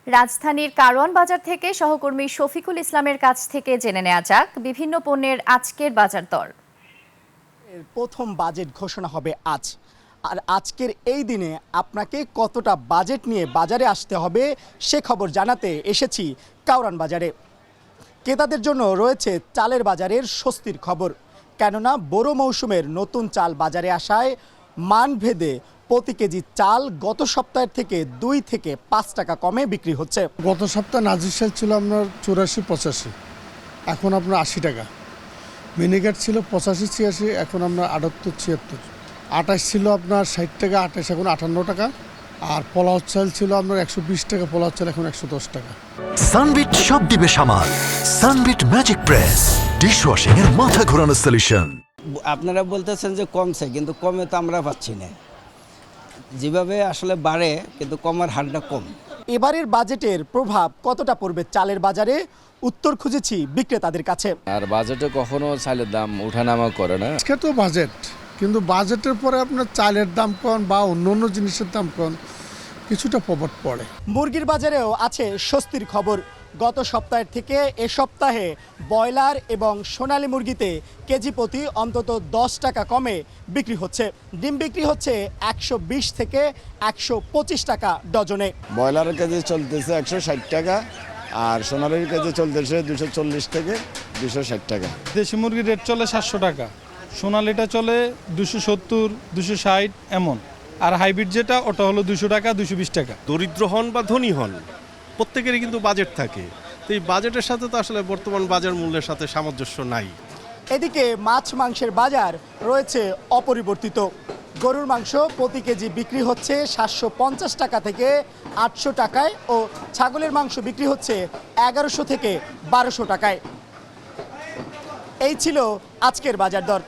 রাজধানীর কারওয়ান বাজার থেকে সহকর্মী শফিকুল ইসলামের কাছ থেকে জেনে নেওয়া যাক বিভিন্ন পণ্যের আজকের বাজার দর। প্রথম বাজেট ঘোষণা হবে আজ, আর আজকের এই দিনে আপনাকে কতটা বাজেট নিয়ে বাজারে আসতে হবে সে খবর জানাতে এসেছি কারওয়ান বাজারে। ক্রেতাদের জন্য রয়েছে চালের বাজারের স্বস্তির খবর, কেননা বোরো মৌসুমের নতুন চাল বাজারে আসায় মানভেদে প্রতি কেজি চাল গত সপ্তাহের থেকে 2 থেকে 5 টাকা কমে বিক্রি হচ্ছে। গত সপ্তাহে নাজির চাল ছিল আপনার 84-85, এখন আপনার 80 টাকা। মিনিকেট ছিল 85-86, এখন আপনার 78-76। 28 ছিল আপনার 60 টাকা, 28 এখন 58 টাকা। আর পোলাও চাল ছিল আপনার 120 টাকা, পোলাও চাল এখন 110 টাকা। সানবিট সব দিবে সামাল। সানবিট ম্যাজিক প্রেস ডিশওয়াশিং এর মাথা ঘোরানো সলিউশন। আপনারা বলতেছেন যে কমছে, কিন্তু কমে তো আমরা পাচ্ছি না। যেভাবে আসলে বাড়ে, কিন্তু কমার হারটা কম। এবারের বাজেটের প্রভাব কতটা পড়বে চালের বাজারে, উত্তর খুঁজেছি বিক্রেতাদের কাছে। আর বাজেটে কখনো চালের দাম ওঠানামা করে না। আজকে তো বাজেট, কিন্তু বাজেটের পরে আপনার চালের দাম কম বা অন্য অন্য জিনিসের দাম কম, কিছুটা প্রভাব পড়ে। মুরগির বাজারেও আছে স্বস্তির খবর। গত সপ্তাহের থেকে এ সপ্তাহে ব্রয়লার এবং সোনালী মুরগিতে কেজি প্রতি অন্তত 10 টাকা কমে বিক্রি হচ্ছে। ডিম বিক্রি হচ্ছে 120 থেকে 125 টাকা ডজনে। ব্রয়লারের কেজি চলতেছে 160 টাকা, আর সোনালির কেজি চলতেছে 240 থেকে 260 টাকা। দেশি মুরগির রেট চলে 700 টাকা, সোনালিটা চলে 270, 260 এমন, আর হাইব্রিড যেটা ওটা হলো 200 টাকা, 220 টাকা। দরিদ্র হন বা ধনী হন, প্রত্যেকেরই কিন্তু বাজেট থাকে। তো এই বাজেটের সাথে তো আসলে বর্তমান বাজার মূল্যের সাথে সামঞ্জস্য নাই। এদিকে মাছ মাংসের বাজার রয়েছে অপরিবর্তিত। গরুর মাংস প্রতি কেজি বিক্রি হচ্ছে 750 টাকা থেকে 800 টাকায় ও ছাগলের মাংস বিক্রি হচ্ছে 1100 থেকে 1200 টাকায়। এই ছিল আজকের বাজার দর।